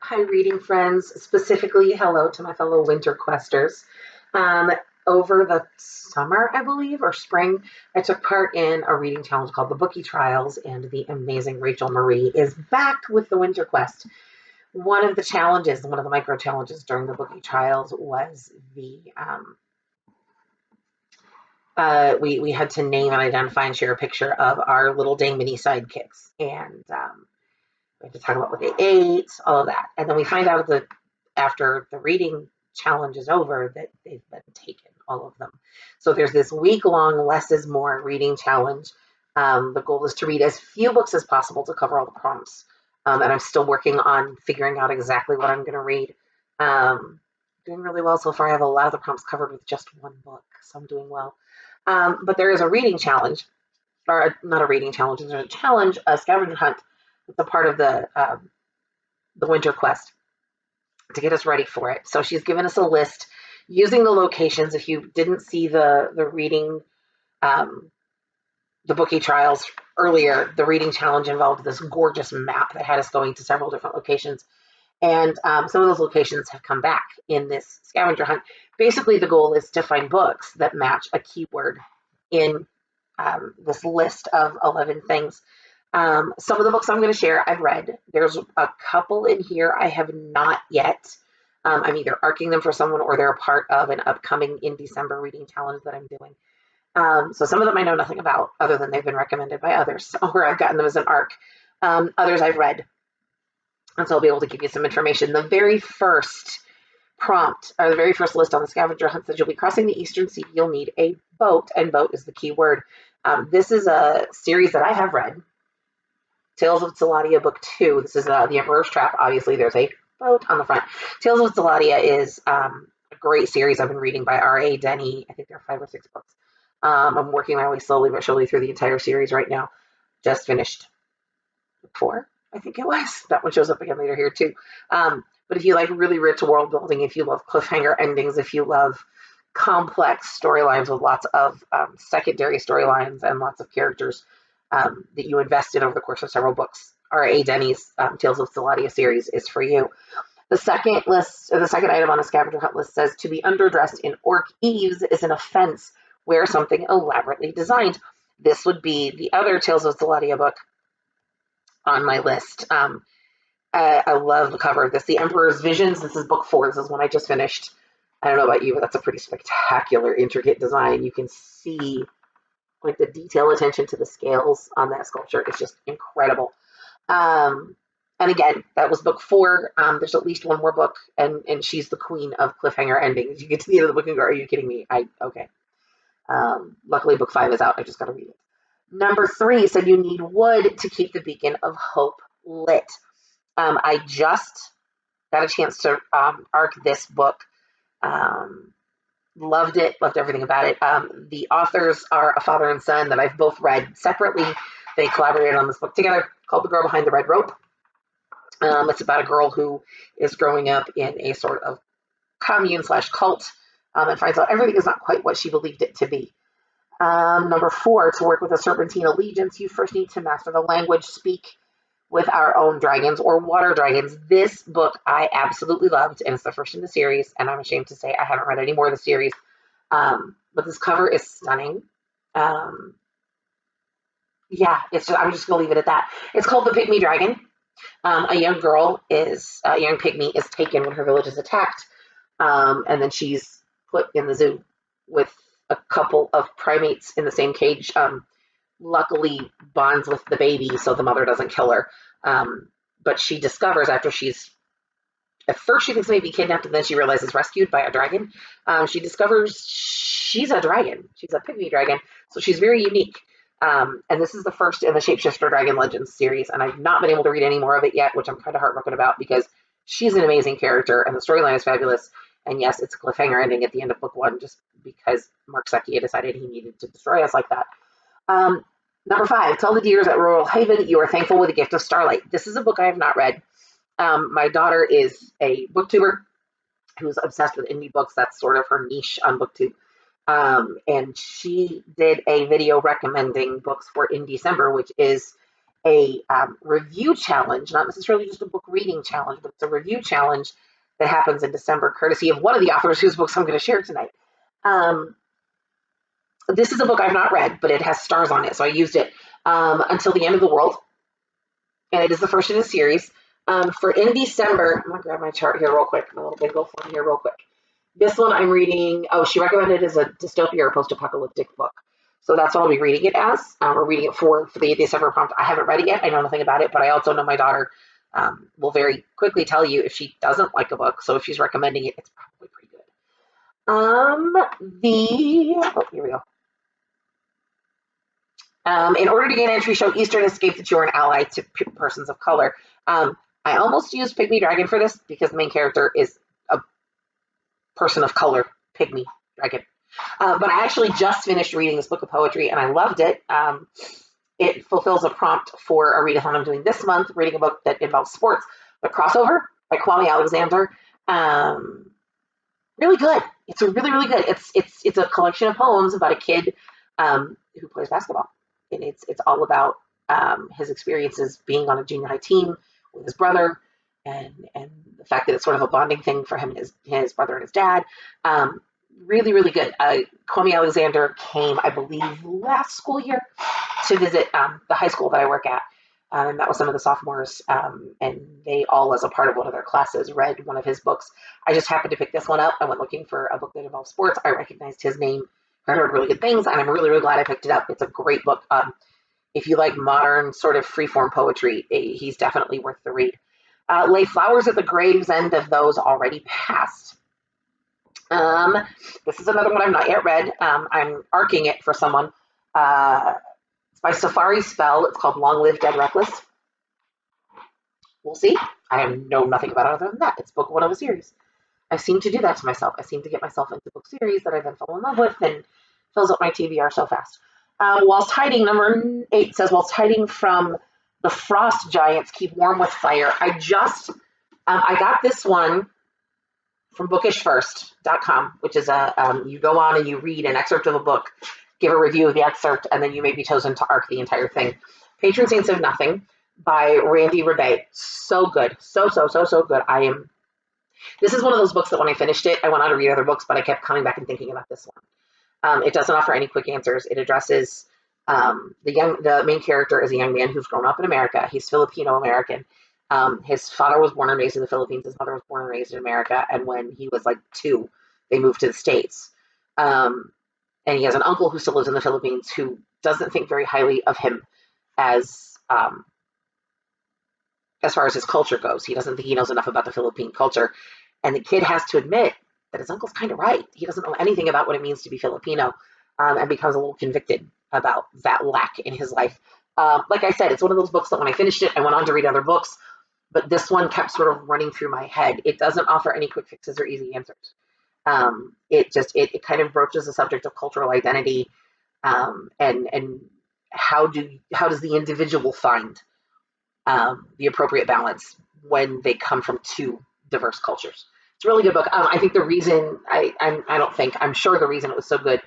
Hi, reading friends. Specifically, hello to my fellow Winterquesters. Um, Over the summer, I believe, or spring, I took part in a reading challenge called the Bookie Trials, and the amazing Rachel Marie is back with the Winterquest. One of the challenges, one of the micro challenges during the Bookie Trials was we had to name and identify and share a picture of our little day mini sidekicks, and we have to talk about what they ate, all of that. And then we find out that after the reading challenge is over that they've been taken, all of them. So there's this week-long less is more reading challenge. The goal is to read as few books as possible to cover all the prompts. And I'm still working on figuring out exactly what I'm going to read. Doing really well so far. I have a lot of the prompts covered with just one book, so I'm doing well. But there is a reading challenge, or not a reading challenge, there's a challenge, a scavenger hunt. It's a part of the Winterquest to get us ready for it. So she's given us a list using the locations. If you didn't see the reading, um, the Bookie Trials earlier, the reading challenge involved this gorgeous map that had us going to several different locations. And some of those locations have come back in this scavenger hunt. Basically, the goal is to find books that match a keyword in this list of 11 things. Some of the books I'm going to share, I've read. There's a couple in here I have not yet. I'm either arcing them for someone or they're a part of an upcoming in December reading challenge that I'm doing. So some of them I know nothing about other than they've been recommended by others or I've gotten them as an arc. Others I've read. And so I'll be able to give you some information. The very first prompt, or the very first list on the scavenger hunt says you'll be crossing the Eastern Sea. You'll need a boat, and boat is the key word. This is a series that I have read. Tales of Zeladia Book 2. This is The Emperor's Trap. Obviously, there's a boat on the front. Tales of Zeladia is a great series I've been reading by R.A. Denny. I think there are 5 or 6 books. I'm working my way slowly but surely through the entire series right now. Just finished book 4, I think it was. That one shows up again later here, too. But if you like really rich world building, if you love cliffhanger endings, if you love complex storylines with lots of secondary storylines and lots of characters, that you invest in over the course of several books, R.A. Denny's Tales of Zeladia series is for you. The second list, or the second item on the scavenger hunt list says to be underdressed in orc eaves is an offense. Wear something elaborately designed. This would be the other Tales of Zeladia book on my list. I love the cover of this. The Emperor's Visions. This is book 4. This is one I just finished. I don't know about you, but that's a pretty spectacular, intricate design. You can see like the detail attention to the scales on that sculpture is just incredible. And again, that was book 4. There's at least one more book, and she's the queen of cliffhanger endings. You get to the end of the book and go, "Are you kidding me?" Okay. Luckily, book 5 is out. I just got to read it. Number 3 said you need wood to keep the beacon of hope lit. I just got a chance to arc this book. Loved it, loved everything about it. The authors are a father and son that I've both read separately. They collaborated on this book together called The Girl Behind the Red Rope. It's about a girl who is growing up in a sort of commune / cult and finds out everything is not quite what she believed it to be. Number 4, to work with a serpentine allegiance, you first need to master the language, speak with our own dragons or water dragons. This book I absolutely loved, and it's the first in the series, and I'm ashamed to say I haven't read any more of the series. But this cover is stunning. Yeah, I'm just gonna leave it at that. It's called The Pygmy Dragon. A young pygmy is taken when her village is attacked, and then she's put in the zoo with a couple of primates in the same cage. Luckily bonds with the baby so the mother doesn't kill her. But she discovers after at first she thinks maybe kidnapped and then she realizes rescued by a dragon. She discovers she's a dragon. She's a pygmy dragon. So she's very unique. And this is the first in the Shapeshifter Dragon Legends series. And I've not been able to read any more of it yet, which I'm kind of heartbroken about because she's an amazing character and the storyline is fabulous. And yes, it's a cliffhanger ending at the end of book 1 just because Mark Secchi decided he needed to destroy us like that. Number 5, tell the deers at Royal Haven you are thankful with the gift of starlight. This is a book I have not read. My daughter is a booktuber who's obsessed with indie books. That's sort of her niche on BookTube. And she did a video recommending books for in December, which is a review challenge, not necessarily just a book reading challenge, but it's a review challenge that happens in December, courtesy of one of the authors whose books I'm going to share tonight. This is a book I've not read, but it has stars on it, so I used it, Until the End of the World, and it is the first in a series. For in December, I'm going to grab my chart here real quick, my little bingo form here real quick. This one I'm reading, she recommended it as a dystopia or post-apocalyptic book. So that's what I'll be reading it as. We're reading it for the December prompt. I haven't read it yet. I know nothing about it, but I also know my daughter will very quickly tell you if she doesn't like a book. So if she's recommending it, it's probably pretty good. Here we go. In order to gain entry, show Eastern Escape that you are an ally to persons of color. I almost used Pygmy Dragon for this because the main character is a person of color, Pygmy Dragon. But I actually just finished reading this book of poetry and I loved it. It fulfills a prompt for a readathon I'm doing this month, reading a book that involves sports, The Crossover by Kwame Alexander. Really good. It's really, really good. It's a collection of poems about a kid who plays basketball. And it's all about his experiences being on a junior high team with his brother and the fact that it's sort of a bonding thing for him and his brother and his dad. Really, really good. Kwame Alexander came, I believe, last school year to visit the high school that I work at. And that was some of the sophomores, and they all, as a part of one of their classes, read one of his books. I just happened to pick this one up. I went looking for a book that involves sports. I recognized his name. I heard really good things, and I'm really, really glad I picked it up. It's a great book. If you like modern sort of freeform poetry, he's definitely worth the read. Lay flowers at the graves end of those already passed. This is another one I've not yet read. I'm arcing it for someone. It's by Safari Spell. It's called Long Live Dead Reckless. We'll see. I know nothing about it other than that. It's book one of a series. I seem to do that to myself. I seem to get myself into book series that I then fall in love with and fills up my TBR so fast. Whilst hiding, number 8 says, whilst hiding from the frost giants, keep warm with fire. I got this one from bookishfirst.com, which is you go on and you read an excerpt of a book, give a review of the excerpt, and then you may be chosen to arc the entire thing. Patron Saints of Nothing by Randy Rebay. So good. So good. This is one of those books that when I finished it, I went on to read other books, but I kept coming back and thinking about this one. It doesn't offer any quick answers. It addresses the main character is a young man who's grown up in America. He's Filipino American. His father was born and raised in the Philippines. His mother was born and raised in America. And when he was like 2, they moved to the States. And he has an uncle who still lives in the Philippines who doesn't think very highly of him as far as his culture goes. He doesn't think he knows enough about the Philippine culture. And the kid has to admit that his uncle's kind of right. He doesn't know anything about what it means to be Filipino, and becomes a little convicted about that lack in his life. Like I said, it's one of those books that when I finished it, I went on to read other books, but this one kept sort of running through my head. It doesn't offer any quick fixes or easy answers. It kind of broaches the subject of cultural identity, and how does the individual find the appropriate balance when they come from 2 diverse cultures. It's a really good book. I think the reason I'm sure the reason it was so good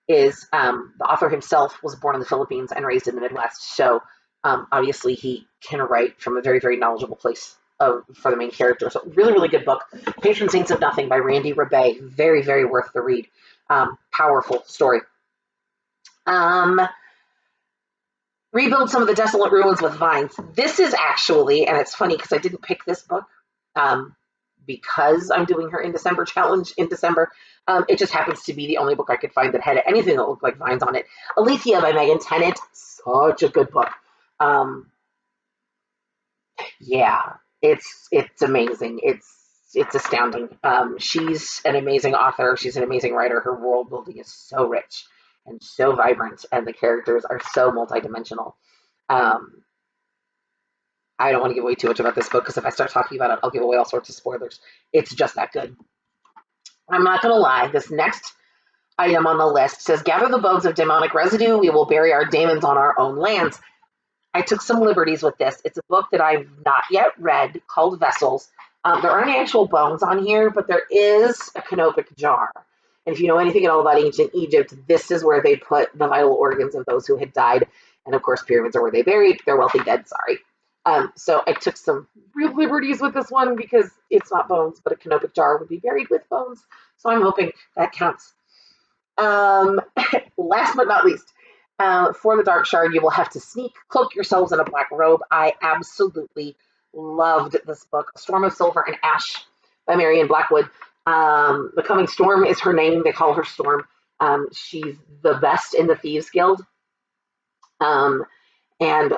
is the author himself was born in the Philippines and raised in the Midwest. So obviously he can write from a very, very knowledgeable place for the main character. So really, really good book. Patron Saints of Nothing by Randy Rebay. Very, very worth the read. Powerful story. Rebuild some of the desolate ruins with vines. This is actually, and it's funny because I didn't pick this book because I'm doing her in December challenge in December. It just happens to be the only book I could find that had anything that looked like vines on it. Alethea by Megan Tennant. Such a good book. Yeah, it's amazing. It's astounding. She's an amazing author. She's an amazing writer. Her world building is so rich and so vibrant, and the characters are so multidimensional. I don't want to give away too much about this book because if I start talking about it, I'll give away all sorts of spoilers. It's just that good. I'm not going to lie. This next item on the list says, gather the bones of demonic residue. We will bury our demons on our own lands. I took some liberties with this. It's a book that I've not yet read called Vessels. There aren't actual bones on here, but there is a canopic jar. And if you know anything at all about ancient Egypt, this is where they put the vital organs of those who had died. And of course, pyramids are where they buried their wealthy dead. Sorry. So I took some real liberties with this one because it's not bones, but a canopic jar would be buried with bones. So I'm hoping that counts. Last but not least, for the Dark Shard, you will have to sneak, cloak yourselves in a black robe. I absolutely loved this book, Storm of Silver and Ash by Marion Blackwood. The Coming Storm is her name. They call her Storm. She's the best in the Thieves Guild, and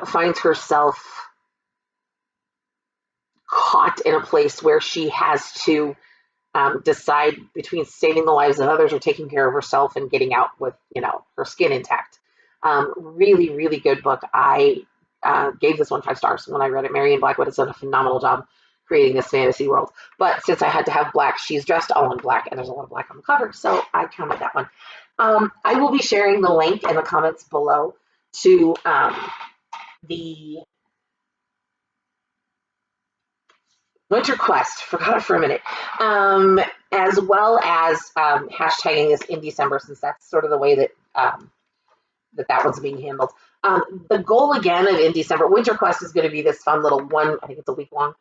finds herself caught in a place where she has to decide between saving the lives of others or taking care of herself and getting out with, her skin intact. Really, really good book. I gave this one 5 stars when I read it. Marion Blackwood has done a phenomenal job creating this fantasy world. But since I had to have black, she's dressed all in black, and there's a lot of black on the cover, so I counted that one. I will be sharing the link in the comments below to the Winterquest, forgot it for a minute, as well as hashtagging this in December, since that's sort of the way that that one's being handled. The goal again of in December, Winterquest is going to be this fun little one. I think it's a week long.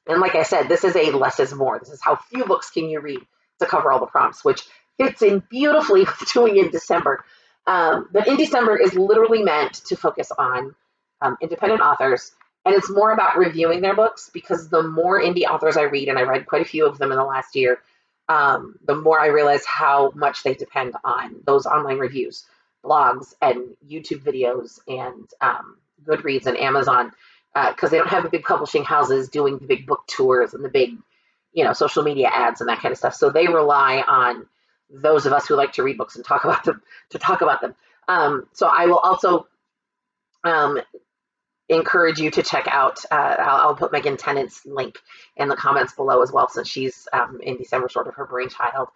And like I said, this is a less is more. This is how few books can you read to cover all the prompts, which fits in beautifully with doing in December. But in December is literally meant to focus on independent authors. And it's more about reviewing their books, because the more indie authors I read, and I read quite a few of them in the last year, the more I realize how much they depend on those online reviews, blogs, and YouTube videos, and Goodreads and Amazon, because they don't have the big publishing houses doing the big book tours and the big, social media ads and that kind of stuff. So they rely on those of us who like to read books and talk about them to talk about them. So I will also encourage you to check out, I'll put Megan Tennant's link in the comments below as well, since she's in December, sort of her brainchild.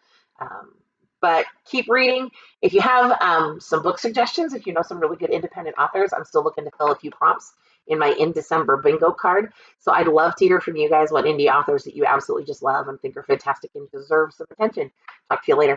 But keep reading. If you have some book suggestions, if you know some really good independent authors, I'm still looking to fill a few prompts in my in December bingo card. So I'd love to hear from you guys what indie authors that you absolutely just love and think are fantastic and deserve some attention. Talk to you later.